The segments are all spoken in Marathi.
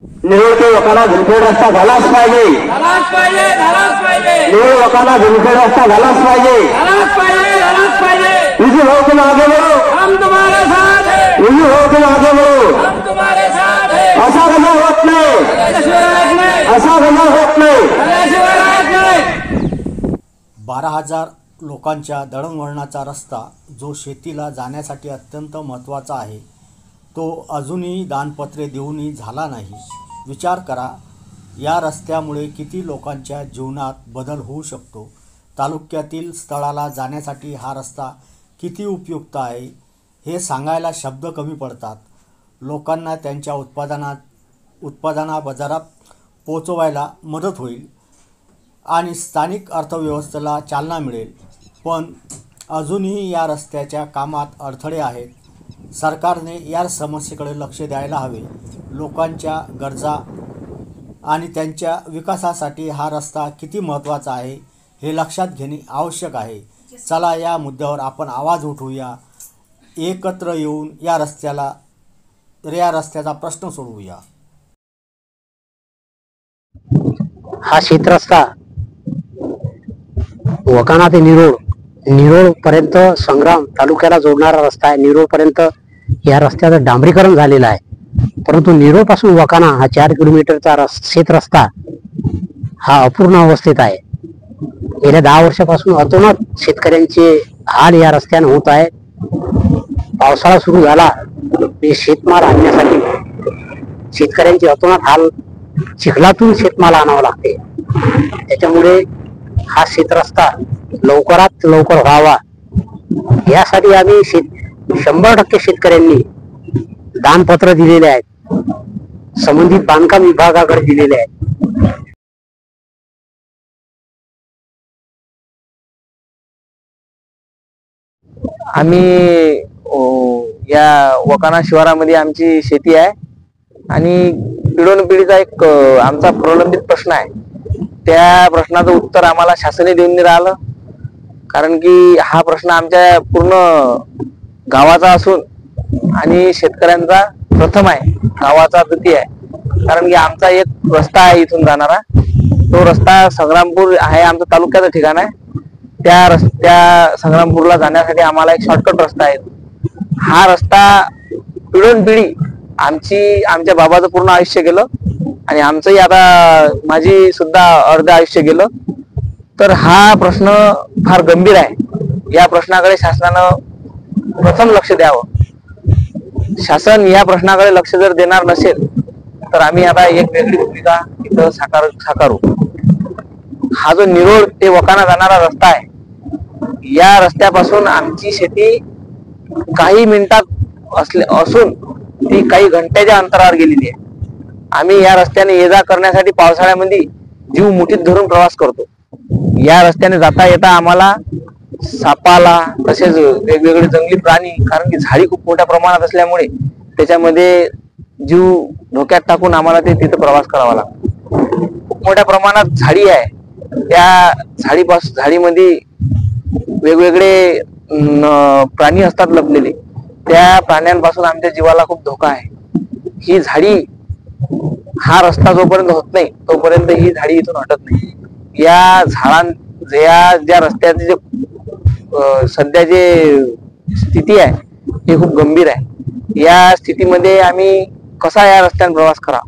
निरोळ ते लोकांना झुलखेड रस्ता झालाच पाहिजे, झालाच पाहिजे, झालाच पाहिजे, निरोळ लोकांना झुलखेड रस्ता झालाच पाहिजे, झालाच पाहिजे, झालाच पाहिजे। इसी हो तुम आगे बढ़ो, हम तुम्हारे साथ हैं, इसी हो तुम आगे बढ़ो। हम तुम्हारे साथ हैं। असा गंदा होत नाही, शिवराज नाही, असा गंदा होत नाही। शिवराज नाही। 12,000 लोकांच्या दळणवळणाचा रस्ता जो शेतीला जाण्यासाठी अत्यंत महत्त्वाचा आहे तो अजूनही दानपत्रे देऊनही झाला नाही। विचार करा, या रस्त्यामुळे किती लोकांच्या जीवनात बदल होऊ शकतो। तालुक्यातील स्थळाला जाण्यासाठी हा रस्ता किती उपयुक्त आहे हे सांगायला शब्द कमी पडतात। लोकांना त्यांच्या उत्पादना बाजारात पोहोचवायला मदत होईल आणि स्थानिक अर्थव्यवस्थेला चालना मिळेल, पण अजूनही या रस्त्याच्या कामात अडथळे आहेत। सरकारने या समस्येकडे लक्ष द्यायला हवे। लोकांच्या गरजा आणि त्यांच्या विकासासाठी हा रस्ता किती महत्त्वाचा आहे हे लक्षात घेणे आवश्यक आहे। चला या मुद्द्यावर आपण आवाज उठवूया, एकत्र येऊन या रस्त्याचा प्रश्न सोडवूया। हा शेतरस्ता वकाना ते निरोळ पर्यंत संग्राम तालुक्याला जोडणारा रस्ता आहे। निरोळ पर्यंत या रस्त्याचं डांबरीकरण झालेलं आहे, परंतु निरोळ पासून वकाना हा 4 किलोमीटरचा शेतरस्ता हा अपूर्ण अवस्थेत आहे। गेल्या 10 वर्षापासून अतोनात शेतकऱ्यांचे हाल या रस्त्याने होत आहेत। पावसाळा सुरू झाला की शेतमाल आणण्यासाठी शेतकऱ्यांचे अतोनात हाल, चिखलातून शेतमाल आणावा लागते। त्याच्यामुळे हा शेतरस्ता लवकरात लवकर व्हावा यासाठी आम्ही 100% शेतकऱ्यांनी दानपत्र दिलेले आहेत, संबंधित बांधकाम विभागाकडे दिलेले आहेत। आम्ही या वकाना शिवारामध्ये आमची शेती आहे आणि पिढोनपिढीचा एक आमचा प्रलंबित प्रश्न आहे। त्या प्रश्नाचं उत्तर आम्हाला शासनाने देऊन नाही राहिलं, कारण की हा प्रश्न आमच्या पूर्ण गावाचा असून आणि शेतकऱ्यांचा प्रथम आहे, गावाचा द्वितीय आहे। कारण की आमचा एक रस्ता आहे इथून जाणारा, तो रस्ता संग्रामपूर आहे, आमचं तालुक्याचं ठिकाण आहे। त्या संग्रामपूरला जाण्यासाठी आम्हाला एक शॉर्टकट रस्ता आहे। हा रस्ता पिढोनपिढी आमच्या बाबाचं पूर्ण आयुष्य गेलं आणि आमचंही आता माझी सुद्धा अर्ध आयुष्य गेलं, तर हा प्रश्न फार गंभीर आहे। या प्रश्नाकडे शासनानं प्रथम लक्ष द्यावं। शासन या प्रश्नाकडे लक्ष जर देणार नसेल तर आम्ही आता एक वेगळी भूमिका इथं साकारू। हा जो निरोळ ते वकाना जाणारा रस्ता आहे, या रस्त्यापासून आमची शेती काही मिनिटात असून ती काही घंट्याच्या अंतरावर गेलेली आहे। आम्ही या रस्त्याने ये जा करण्यासाठी पावसाळ्यामध्ये जीव मुठीत धरून प्रवास करतो। या रस्त्याने जाता येता आम्हाला सापाला तसेच वेगवेगळे जंगली प्राणी, कारण की झाडी खूप मोठ्या प्रमाणात असल्यामुळे त्याच्यामध्ये जीव धोक्यात टाकून आम्हाला तिथे प्रवास करावा लागतो। खूप मोठ्या प्रमाणात झाडी आहे, त्या झाडीमध्ये वेगवेगळे प्राणी असतात लपलेले, त्या प्राण्यांपासून आमच्या जीवाला खूप धोका आहे। ही झाडी, हा रस्ता जोपर्यंत होत नाही तोपर्यंत ही झाडी इथून हटत नाही। ज्या रस्त्याची सध्या जे स्थिती आहे ही खूप गंभीर आहे। या स्थितीमध्ये आम्ही कसा या रस्त्याने प्रवास करा।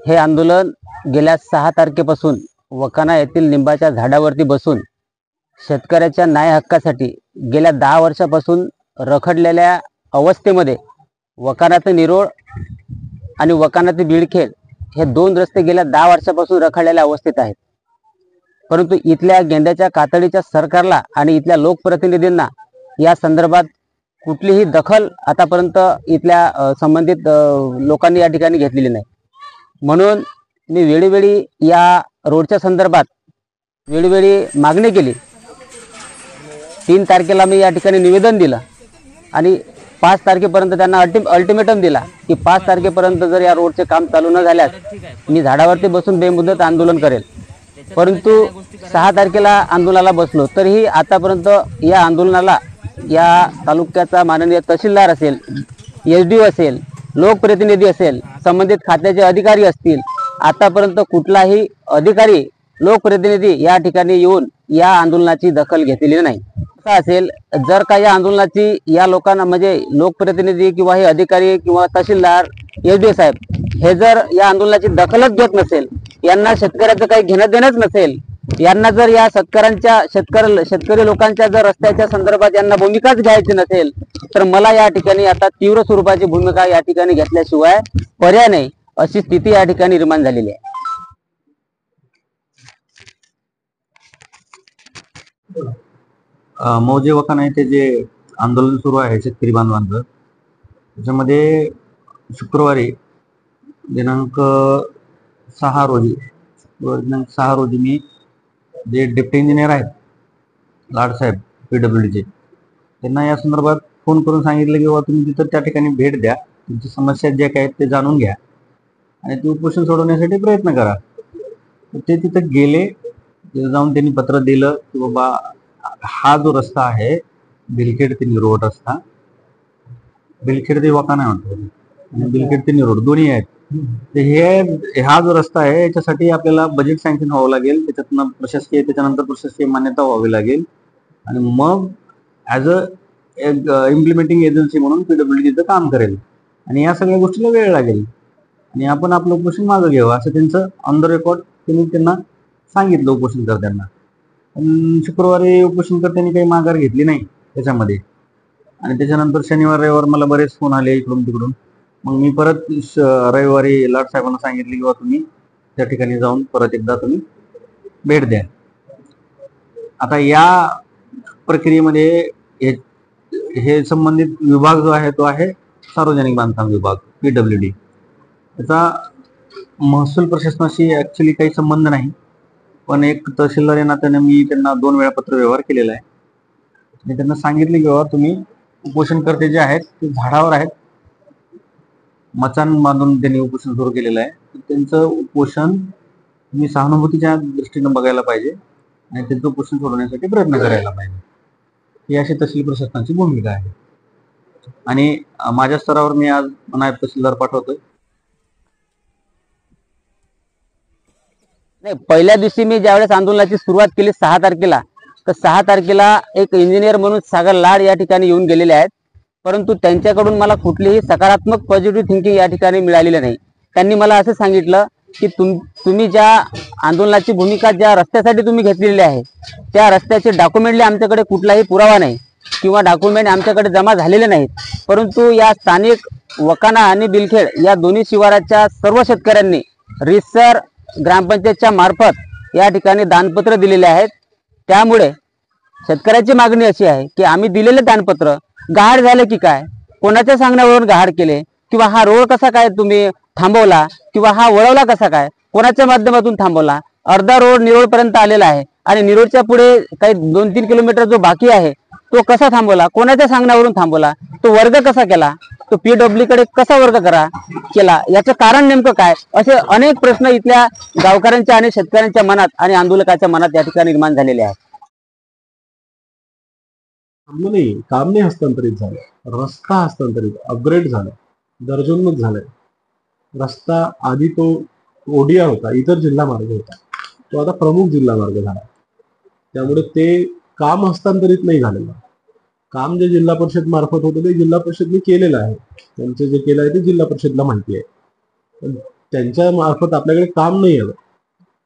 हे आंदोलन गेल्या 6 तारखेपासून वकाना येथील लिंबाच्या झाडावरती बसून शेतकऱ्याच्या न्याय हक्कासाठी गेल्या 10 वर्षापासून रखडलेल्या अवस्थेमध्ये वकाना ते निरोळ आणि वकाना ते बिडखेड हे 2 रस्ते गेल्या 10 वर्षापासून रखडलेल्या अवस्थेत आहेत। परंतु इथल्या गेंड्याच्या कातडीच्या सरकारला आणि इथल्या लोकप्रतिनिधींना या संदर्भात कुठलीही दखल आतापर्यंत इथल्या संबंधित लोकांनी या ठिकाणी घेतलेली नाही। म्हणून मी वेळोवेळी या रोडच्या संदर्भात वेळोवेळी मागणी केली। 3 तारखेला मी या ठिकाणी निवेदन दिलं आणि 5 तारखेपर्यंत त्यांना अल्टिमेटम दिला की 5 तारखेपर्यंत जर या रोडचे काम चालू न झाल्यास मी झाडावरती बसून बेमुदत आंदोलन करेल। परंतु 6 तारखेला आंदोलनाला बसलो, तरीही आतापर्यंत या आंदोलनाला या तालुक्याचा माननीय तहसीलदार असेल, SDO असेल, लोकप्रतिनिधी असेल, संबंधित खात्याचे अधिकारी असतील, आतापर्यंत कुठलाही अधिकारी लोकप्रतिनिधी या ठिकाणी येऊन या आंदोलनाची दखल घेतलेली नाही. असं असेल, जर का या आंदोलनाची या लोकांना म्हणजे लोकप्रतिनिधी किंवा हे अधिकारी किंवा तहसीलदार, SDO साहेब हे जर या आंदोलनाची दखलच घेत नसेल, यांना शेतकऱ्याचं काही घेणं देणंच नसेल, यांना जर या शेतकरी लोकांच्या जर रस्त्याच्या संदर्भात यांना भूमिकाच घ्यायची नसेल, तर मला या ठिकाणी आता तीव्र स्वरूपाची भूमिका या ठिकाणी घेतल्याशिवाय पर्याय नाही, अशी स्थिती या ठिकाणी निर्माण झालेली आहे. मौजे वकाना येथे जे आंदोलन सुरू आहे शेतकरी बांधवांचं, त्याच्यामध्ये शुक्रवारी दिनांक 6 रोजी मी जे डेप्टी इंजिनियर आहेत लाडसाहेब PWDचे, त्यांना या संदर्भात फोन करून सांगितलं की बाबा तुम्ही तिथं त्या ठिकाणी भेट द्या, तुमची समस्या ज्या काय आहेत ते जाणून घ्या आणि ते उपोषण सोडवण्यासाठी प्रयत्न करा. ते तिथं गेले, तिथं जाऊन त्यांनी पत्र दिलं की बाबा हा जो रस्ता आहे बिलखेड ते निरोड रस्ता, बिलखेड ते वकाना म्हणतो आणि बिलखेड ते निरोड दोन्ही आहेत, तर हा जो रस्ता आहे याच्यासाठी आपल्याला बजेट सँक्शन व्हावं लागेल, त्याच्यातनं त्याच्यानंतर प्रशासकीय मान्यता व्हावी लागेल आणि मग ॲज अ इम्प्लिमेंटिंग एजन्सी म्हणून PWD तिथं काम करेल आणि या सगळ्या गोष्टीला वेळ लागेल आणि आपण आपलं उपोषण मागं घ्यावं असं त्यांचं ऑन द रेकॉर्ड त्यांना सांगितलं उपोषणकर्त्यांना. पण शुक्रवारी उपोषणकर्त्यांनी काही माघार घेतली नाही त्याच्यामध्ये आणि त्याच्यानंतर शनिवार रविवार मला बरेच फोन आले इकडून तिकडून. मग मी परत रविवारी लाड साहेबांना सांगितले की तुम्ही त्या ठिकाणी जाऊन परत एकदा तुम्ही भेट द्या. आता या प्रक्रियेमध्ये हे संबंधित विभाग जो आहे तो आहे सार्वजनिक बांधकाम विभाग PWD. त्याचा महसूल प्रशासनाशी ऍक्च्युली काही संबंध नाही, पण एक तहसीलदार या नात्याने मी त्यांना 2 वेळा पत्र व्यवहार केलेला आहे आणि त्यांना सांगितले की बाबा तुम्ही उपोषणकर्ते जे आहेत ते झाडावर आहेत, मचान बांधून त्यांनी उपोषण सुरू केलेलं आहे, त्यांचं उपोषण तुम्ही सहानुभूतीच्या दृष्टीनं बघायला पाहिजे आणि त्यांचं उपोषण सोडवण्यासाठी प्रयत्न करायला पाहिजे, ही अशी तहसील प्रशासनाची भूमिका आहे. आणि माझ्या स्तरावर मी आज नायब तहसीलदार पाठवतोय. नाही, पहिल्या दिवशी मी ज्यावेळेस आंदोलनाची सुरुवात केली 6 तारखेला, तर 6 तारखेला एक इंजिनियर म्हणून सागर लाड या ठिकाणी येऊन गेलेले आहेत, परंतु त्यांच्याकडून मला कुठलीही सकारात्मक पॉझिटिव्ह थिंकिंग या ठिकाणी मिळालेली नाही. त्यांनी मला असं सांगितलं की तुम्ही ज्या आंदोलनाची भूमिका ज्या रस्त्यासाठी तुम्ही घेतलेली आहे त्या रस्त्याचे डॉक्युमेंटली आमच्याकडे कुठलाही पुरावा नाही किंवा डॉक्युमेंट आमच्याकडे जमा झालेले नाहीत, परंतु या स्थानिक वकाना आणि बिलखेड या दोन्ही शिवाराच्या सर्व शेतकऱ्यांनी रिसर ग्रामपंचायतच्या मार्फत या ठिकाणी दानपत्र दिलेले आहेत. त्यामुळे शेतकऱ्याची मागणी अशी आहे की आम्ही दिलेले दानपत्र गहाड झाले की काय, कोणाच्या सांगण्यावरून गहाड केले, किंवा हा रोड कसा काय तुम्ही थांबवला, किंवा हा वळवला कसा काय, कोणाच्या माध्यमातून थांबवला. अर्धा रोड निरोडपर्यंत आलेला आहे आणि निरोडच्या पुढे काही 2-3 किलोमीटर जो बाकी आहे तो कसा थांबवला, कोणाच्या सांगण्यावरून थांबवला, तो वर्ग कसा केला, तो PWD कडे कसा वर्ग केला, याचं कारण नेमकं काय, असे अनेक प्रश्न इथल्या गावकऱ्यांच्या आणि शेतकऱ्यांच्या मनात आणि आंदोलकांच्या मनात या ठिकाणी निर्माण झालेले आहेत. नाही, काम नाही हस्तांतरित झालं, रस्ता हस्तांतरित अपग्रेड झाला, दर्जोन्नत झालाय. रस्ता आधी तो ODR होता, इतर जिल्हा मार्ग होता, तो आता प्रमुख जिल्हा मार्ग झाला. त्यामुळे ते काम हस्तांतरित नाही झालेलं. काम जे जिल्हा परिषद मार्फत होतं ते जिल्हा परिषदने केलेलं आहे, त्यांचं जे केलं आहे ते जिल्हा परिषदला माहिती आहे, पण त्यांच्या मार्फत आपल्याकडे काम नाही आलं.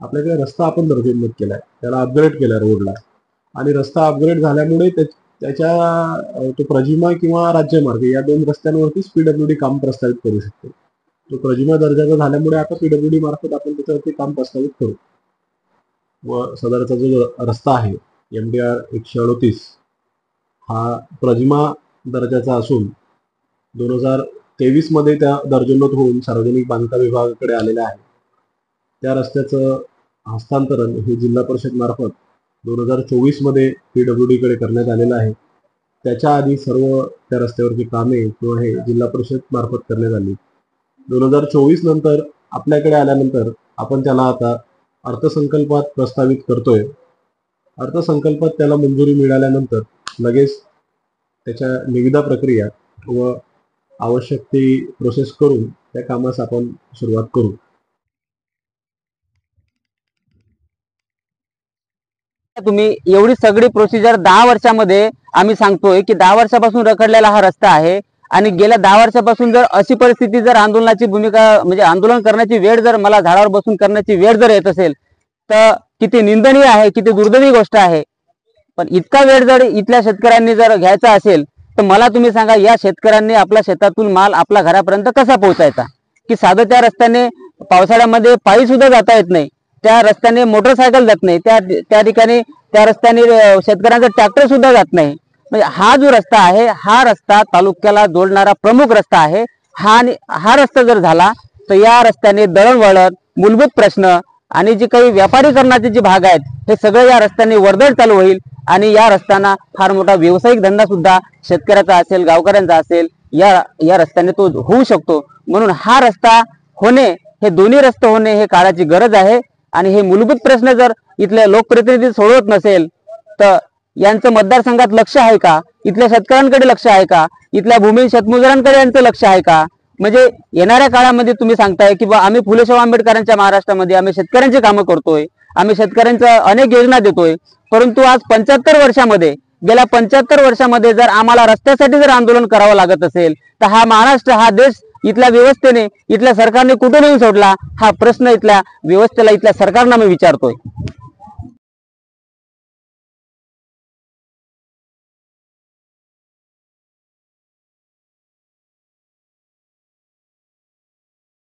आपल्याकडे रस्ता आपण दर्जोन्नत केलाय, त्याला अपग्रेड केलाय रोडला, आणि रस्ता अपग्रेड झाल्यामुळे त्याच्या तो प्रजिमा किंवा राज्यमार्ग या 2 रस्त्यांवरतीच PWD काम प्रस्तावित करू शकतो. तो प्रजिमा दर्जाचा झाल्यामुळे आता PWD मार्फत आपण त्याच्यावरती काम प्रस्तावित करू. व सदरचा जो रस्ता आहे MDR 138 हा प्रजिमा दर्जाचा असून 2023 मध्ये त्या दर्जोन्नत होऊन सार्वजनिक बांधकाम विभागाकडे आलेला आहे. त्या रस्त्याचं हस्तांतरण हे जिल्हा परिषद मार्फत 2024 मध्ये PWD कडे करण्यात आलेलं आहे. त्याच्या आधी सर्व त्या रस्त्यावरची कामे किंवा हे जिल्हा परिषद मार्फत करण्यात आली. 2024 नंतर आपल्याकडे आल्यानंतर आपण त्याला आता अर्थसंकल्पात प्रस्तावित करतोय अर्थसंकल्पात त्याला मंजुरी मिळाल्यानंतर लगेच त्याच्या निविदा प्रक्रिया व आवश्यक ती प्रोसेस करून त्या कामास आपण सुरुवात करू. तुम्ही एवढी सगळी प्रोसिजर 10 वर्षामध्ये आम्ही सांगतोय की 10 वर्षापासून रखडलेला हा रस्ता आहे आणि गेल्या 10 वर्षापासून जर अशी परिस्थिती जर आंदोलनाची भूमिका म्हणजे आंदोलन करण्याची वेळ जर मला झाडावर बसून करण्याची वेळ जर येत असेल तर किती निंदनीय आहे, किती दुर्दैवी गोष्ट आहे. पण इतका वेळ जर इथल्या शेतकऱ्यांनी जर घ्यायचा असेल तर मला तुम्ही सांगा, या शेतकऱ्यांनी आपल्या शेतातून माल आपल्या घरापर्यंत कसा पोहोचायचा? की साधं त्या रस्त्याने पावसाळ्यामध्ये पायी सुद्धा जाता येत नाही, त्या रस्त्याने मोटरसायकल जात नाही, त्या ठिकाणी त्या रस्त्याने शेतकऱ्यांचा ट्रॅक्टर सुद्धा जात नाही. म्हणजे हा जो रस्ता आहे हा रस्ता तालुक्याला जोडणारा प्रमुख रस्ता आहे. हा रस्ता जर झाला तर या रस्त्याने दळणवळण, मूलभूत प्रश्न आणि जे काही व्यापारीकरणाचे जे भाग आहेत हे सगळं या रस्त्याने वर्दळ चालू होईल आणि या रस्त्याना फार मोठा व्यावसायिक धंदा सुद्धा शेतकऱ्याचा असेल, गावकऱ्यांचा असेल, या रस्त्याने तो होऊ शकतो. म्हणून हा रस्ता होणे, हे दोन्ही रस्ते होणे हे काळाची गरज आहे. आणि हे मूलभूत प्रश्न जर इथले लोकप्रतिनिधी सोडवत नसेल तर यांचं मतदारसंघात लक्ष आहे का? इथल्या शेतकऱ्यांकडे लक्ष आहे का? इथल्या भूमी शेतमजुरांकडे यांचं लक्ष आहे का? म्हणजे येणाऱ्या काळामध्ये तुम्ही सांगताय की आम्ही फुले शाहू आंबेडकरांच्या महाराष्ट्रामध्ये आम्ही शेतकऱ्यांची कामं करतोय, आम्ही शेतकऱ्यांच्या अनेक योजना देतोय, परंतु आज 75 वर्षामध्ये गेल्या 75 वर्षामध्ये जर आम्हाला रस्त्यासाठी जर आंदोलन करावं लागत असेल तर हा महाराष्ट्र, हा देश इथल्या व्यवस्थेने, इथल्या सरकारने कुठे नेऊन सोडला? हा प्रश्न इथल्या व्यवस्थेला, इथल्या सरकारला मी विचारतोय.